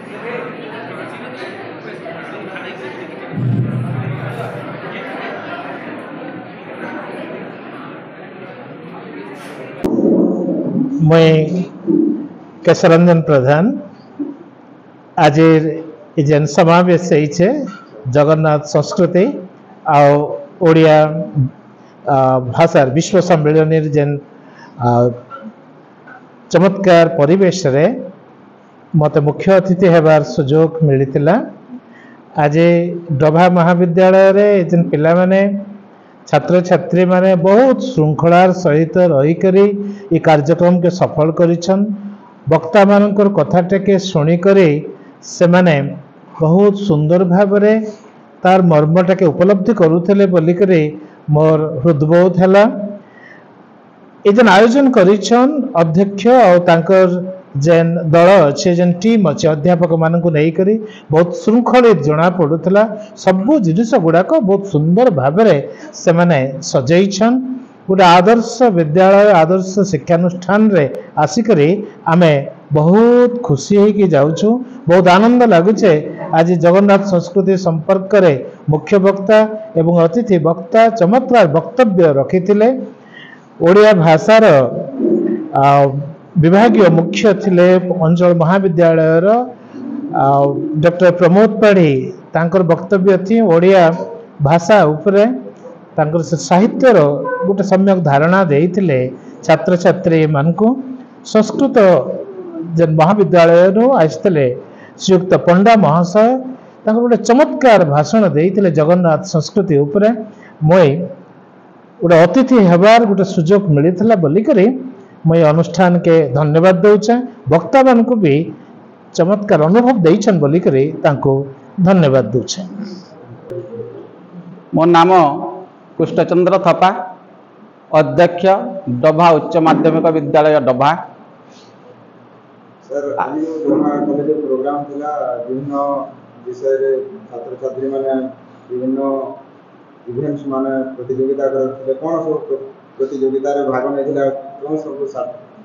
मैं केशरंजन प्रधान आज जेन समावेश है जगन्नाथ संस्कृति आड़िया भाषा विश्व सम्मेलन जेन चमत्कार परिवेश रे मत मुख्य अतिथि हेबार सुजोग मिलता। आज डभा महाविद्यालय रे जेन पिला माने छात्र छात्री माने बहुत श्रृंखलार सहित रहीकरी ये कार्यक्रम के सफल करिछन। वक्ता मानकर कथाटे के शुणिकरी से माने बहुत सुंदर भावरे तार मर्मटा के उपलब्धि करुथले बोलिकरी मोर हृदबोध हैला। ये जेन आयोजन करिछन अध्यक्ष और तांकर जेन दल अच्छे जेन टीम अच्छे अध्यापक मानक नहीं करी बहुत श्रृंखलित जना पड़ूला। सबू जिनिस गुड़ाक बहुत सुंदर भाव से माने सजाइछन। गोटे आदर्श विद्यालय आदर्श शिक्षानुष्ठान रे आसिकरी आमे बहुत खुशी होगी जाऊँ। बहुत आनंद लगुचे। आज जगन्नाथ संस्कृति संपर्क रे मुख्य वक्ता एवं अतिथि वक्ता चमत्कार वक्तव्य रखिथिले। ओडिया भाषार विभागीय मुख्य थिले अंचल महाविद्यालय डॉक्टर प्रमोद पाढ़ी तांकर वक्तव्य थी ओडिया भाषा उपरे तांकर साहित्यर गोटे सम्यक धारणा देइथिले छात्र छात्री मानकु। संस्कृत जन महाविद्यालय आसते श्रीयुक्त पंडा महाशय तांकर गोटे चमत्कार भाषण देइथिले जगन्नाथ संस्कृति उपरे। मुई गोटे अतिथि हेबार गोटे सुजोग मिलता बोलिकरी मैं अनुष्ठान के धन्यवाद दूचे। वक्ता मान को भी चमत्कार अनुभव देइछन बोलिकरी तांको धन्यवाद दूचे। मो नाम कृष्णचंद्र थपा अध्यक्ष डभा उच्च माध्यमिक विद्यालय डभा। सर आज डभा कॉलेज प्रोग्राम थिला विभिन्न विषय रे छात्र छात्री माने विभिन्न इवेंट्स माने प्रतियोगिता करथिले। कोन सब प्रतियोगिता रे भाग नेथिला कोन सब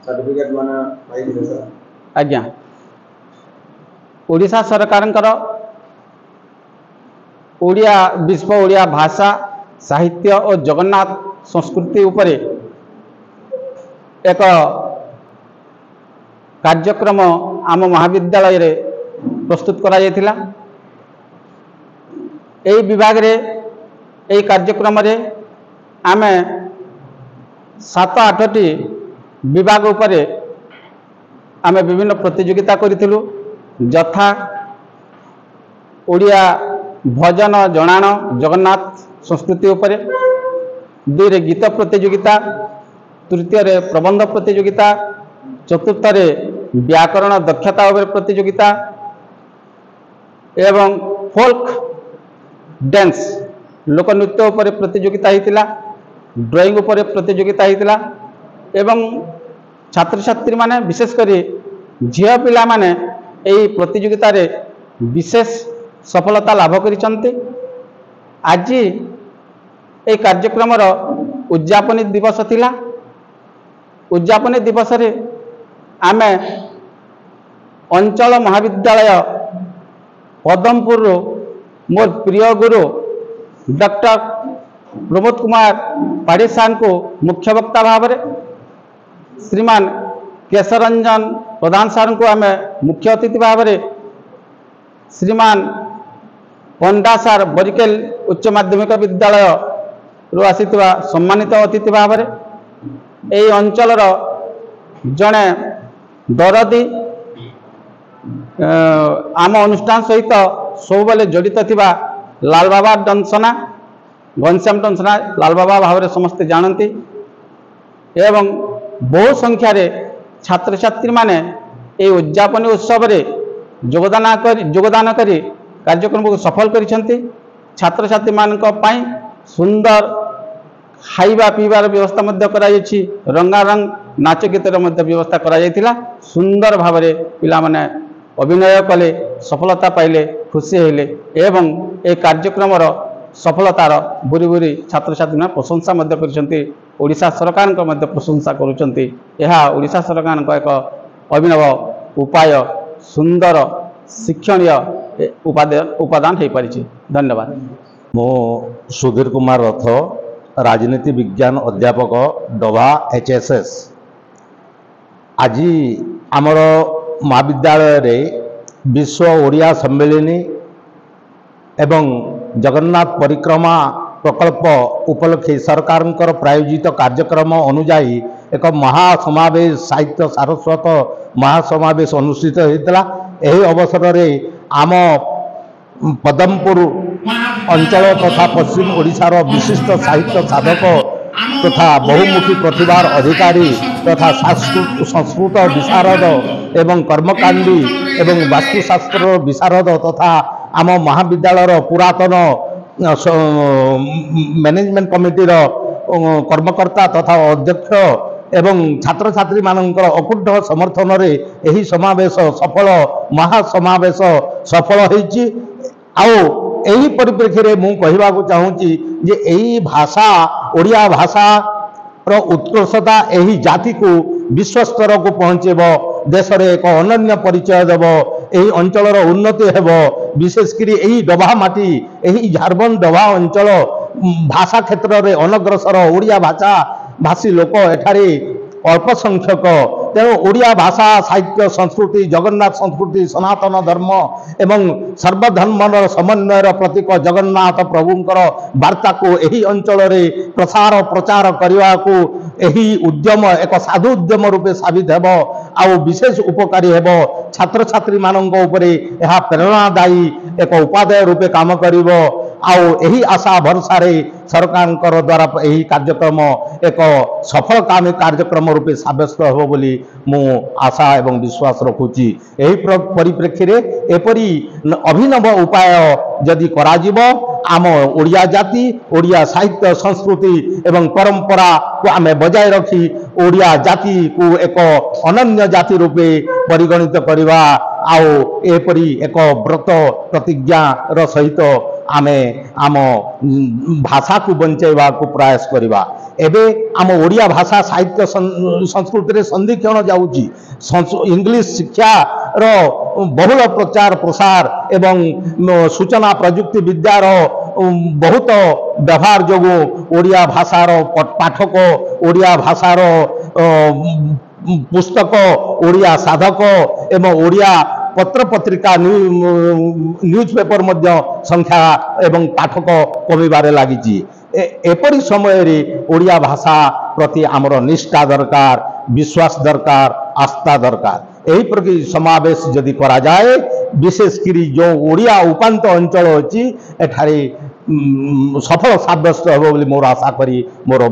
सर्टिफिकेट माने पाइथिले सर? आज्ञा ओडिशा सरकारंकर ओडिया विश्व ओडिया भाषा साहित्य और जगन्नाथ संस्कृति उपरे एक कार्यक्रम आम महाविद्यालय रे प्रस्तुत करा जायतिला। एई विभाग रे एई कार्यक्रम रे आमे 7-8टी विभाग उपरे आमे विभिन्न प्रतियोगिता करिथिलु। यथा ओडिया भजन जणाण जगन्नाथ संस्कृति उपरे, 2 रे गीत प्रतियोगिता, 3 रे प्रबंध प्रतियोगिता, 4 रे व्याकरण दक्षता उपरे प्रतियोगिता एवं फोल्क डांस लोक नृत्य उपरे प्रतियोगिता होता, ड्राइंग उपरे प्रतियोगिता होता एवं छात्र छात्री माने विशेषकर झिया पिला माने एई प्रतियोगिता रे विशेष सफलता लाभ करिसंते। आज ए कार्यक्रम उद्यापनी दिवस थिला। उद्यापनी दिवस रे आमे अंचल महाविद्यालय पदमपुर मोर प्रिय गुरु डॉक्टर प्रमोद कुमार पाढ़ी साहब को मुख्य वक्ता भाव में, श्रीमान केशरंजन प्रधान साहब को आमे मुख्य अतिथि भाव में, श्रीमान पंडा सार बरिकेल उच्च माध्यमिक विद्यालय रू आसीथिबा सम्मानित अतिथि भाव में, एई अंचल जड़े दरदी आम अनुष्ठान सहित सब बेले जड़ित थिबा लाल बाबा दंसना घनश्याम दंसना लाल बाबा भाव में समस्ते जानती एवं बहु संख्यार छात्र छात्री माने ए उद्यापनी उत्सव रे योगदान करी कार्यक्रम को सफल करिसेंती। छात्र छात्री मानक पई सुंदर खाइबा पीबार व्यवस्था मध्य कराई, रंगारंग नाच गीतर मध्य व्यवस्था कराइला। सुंदर भाव में पिला माने अभिनय कले, सफलता पाइले, खुशी हेले एवं ए कार्यक्रम सफलतार बुरी बुरी छात्र छात्री ने प्रशंसा मध्य करिसेंती। ओडिशा सरकार को मध्य प्रशंसा करुचंती। यह ओडिशा सरकार एक अभिनव उपाय सुंदर ଶିକ୍ଷଣୀୟ ଉପାଦାନ ହୋଇପାରିଛି। ଧନ୍ୟବାଦ। ମୁଁ ସୁଧୀର କୁମାର ରଥ, ରାଜନୀତି ବିଜ୍ଞାନ ଅଧ୍ୟାପକ, ଡଭା HSS। ଆଜି ଆମର ମହାବିଦ୍ୟାଳୟରେ ବିଶ୍ୱ ଓଡ଼ିଆ ସମ୍ମିଳନୀ ଏବଂ ଜଗନ୍ନାଥ ପରିକ୍ରମା ପ୍ରକଳ୍ପ ଉପଲକ୍ଷେ ସରକାରଙ୍କର ପ୍ରାୟୋଜିତ କାର୍ଯ୍ୟକ୍ରମ ଅନୁଯାୟୀ ଏକ ମହାସମାବେଶ ସାହିତ୍ୟ ସାରସ୍ୱତ ମହାସମାବେଶ ଅନୁଷ୍ଠିତ ହୋଇଥିଲା। ଏହି ଅବସରରେ ଆମ ପଦମପୁର ଅଞ୍ଚଳ ତଥା ପଶ୍ଚିମ ଓଡ଼ିଶାର ବିଶିଷ୍ଟ ସାହିତ୍ୟ ସାଧକ ତଥା ବହୁମୁଖୀ ପ୍ରତିଭାର ଅଧିକାରୀ ତଥା ସଂସ୍କୃତ ବିଶାରଦ ଏବଂ କର୍ମକାଣ୍ଡୀ ଏବଂ ବାସ୍ତୁଶାସ୍ତ୍ର ବିଶାରଦ ତଥା ଆମ ମହାବିଦ୍ୟାଳୟର ପୁରାତନ ମ୍ୟାନେଜମେଣ୍ଟ କମିଟିର କର୍ମକର୍ତ୍ତା ତଥା ଅଧ୍ୟକ୍ଷ ଏବଂ ଛାତ୍ରଛାତ୍ରୀମାନଙ୍କର ଅକୁଣ୍ଠ ସମର୍ଥନରେ ଏହି ସମାବେଶ ମହାସମାବେଶ ସଫଳ ହୋଇଛି। ଆଉ ଏହି ପରିପ୍ରେକ୍ଷୀରେ ମୁଁ କହିବାକୁ ଚାହୁଁଛି ଯେ ଏହି ଭାଷା ଓଡ଼ିଆ ଭାଷାର ଉତ୍କର୍ଷତା ଏହି ଜାତିକୁ ବିଶ୍ୱସ୍ତରକୁ ପହଞ୍ଚାଇବ, ଦେଶରେ ଏକ ଅନନ୍ୟ ପରିଚୟ ଦେବ, ଏହି ଅଞ୍ଚଳର ଉନ୍ନତି ହେବ। ବିଶେଷ କରି ଏହି ଡଭା ମାଟି, ଏହି ଝାରବନ୍ଦ ଡଭା ଅଞ୍ଚଳ ଭାଷା କ୍ଷେତ୍ରରେ ଅନଗ୍ରସର। ଓଡ଼ିଆ ଭାଷୀ ଲୋକ ଏଠାରେ ଅଳ୍ପ ସଂଖ୍ୟକ। ତେଣୁ ଓଡ଼ିଆ ଭାଷା, ସାହିତ୍ୟ, ସଂସ୍କୃତି, ଜଗନ୍ନାଥ ସଂସ୍କୃତି, ସନାତନ ଧର୍ମ ଏବଂ ସର୍ବଧର୍ମର ସମନ୍ୱୟର ପ୍ରତୀକ ଜଗନ୍ନାଥ ପ୍ରଭୁଙ୍କର ବାର୍ତ୍ତାକୁ ଏହି ଅଞ୍ଚଳରେ ପ୍ରଚାର କରିବାକୁ ଏହି ଉଦ୍ୟମ ଏକ ସାଧୁ ଉଦ୍ୟମ ରୂପେ ସାବିତ ହେବ ଆଉ ବିଶେଷ ଉପକାରୀ ହେବ। ଛାତ୍ରଛାତ୍ରୀମାନଙ୍କ ଉପରେ ଏହା ପ୍ରେରଣାଦାୟୀ ଏକ ଉପାଦେୟ ରୂପେ କାମ କରିବ। ଆଉ ଏହି ଆଶା ଭରସାରେ ସରକାରଙ୍କର ଦ୍ୱାରା ଏହି କାର୍ଯ୍ୟକ୍ରମ ଏକ ସଫଳକାମୀ କାର୍ଯ୍ୟକ୍ରମ ରୂପେ ସାବ୍ୟସ୍ତ ହେବ ବୋଲି ମୁଁ ଆଶା ଏବଂ ବିଶ୍ୱାସ ରଖୁଛି। ଏହି ପରିପ୍ରେକ୍ଷୀରେ ଏପରି ଅଭିନବ ଉପାୟ ଯଦି କରାଯିବ, ଆମ ଓଡ଼ିଆ ଜାତି, ଓଡ଼ିଆ ସାହିତ୍ୟ, ସଂସ୍କୃତି ଏବଂ ପରମ୍ପରାକୁ ଆମେ ବଜାୟ ରଖି ଓଡ଼ିଆ ଜାତିକୁ ଏକ ଅନନ୍ୟ ଜାତି ରୂପେ ପରିଗଣିତ କରିବା ଆଉ ଏପରି ଏକ ବ୍ରତ ପ୍ରତିଜ୍ଞାର ସହିତ ଆମେ ଆମ ଭାଷାକୁ ବଞ୍ଚାଇବାକୁ ପ୍ରୟାସ କରିବା। ଏବେ ଆମ ଓଡ଼ିଆ ଭାଷା ସାହିତ୍ୟ ସଂସ୍କୃତିରେ ସନ୍ଧିକ୍ଷଣ ଯାଉଛି। ଇଂଲିଶ ଶିକ୍ଷାର ବହୁଳ ପ୍ରଚାର ପ୍ରସାର ଏବଂ ସୂଚନା ପ୍ରଯୁକ୍ତି ବିଦ୍ୟାର ବହୁତ ବ୍ୟବହାର ଯୋଗୁଁ ଓଡ଼ିଆ ଭାଷାର ପାଠକ, ଓଡ଼ିଆ ଭାଷାର ପୁସ୍ତକ, ଓଡ଼ିଆ ସାଧକ ଏବଂ ଓଡ଼ିଆ ପତ୍ରପତ୍ରିକା ନ୍ୟୁଜ୍ ପେପର ମଧ୍ୟ ସଂଖ୍ୟା ଏବଂ ପାଠକ କମିବାରେ ଲାଗିଛି। ଏପରି ସମୟରେ ଓଡ଼ିଆ ଭାଷା ପ୍ରତି ଆମର ନିଷ୍ଠା ଦରକାର, ବିଶ୍ୱାସ ଦରକାର, ଆସ୍ଥା ଦରକାର। ଏହିପରି ସମାବେଶ ଯଦି କରାଯାଏ, ବିଶେଷ କରି ଯେଉଁ ଓଡ଼ିଆ ଉପାନ୍ତ ଅଞ୍ଚଳ ଅଛି ଏଠାରେ ସଫଳ ସାବ୍ୟସ୍ତ ହେବ ବୋଲି ମୋର ଆଶା କରି ମୋର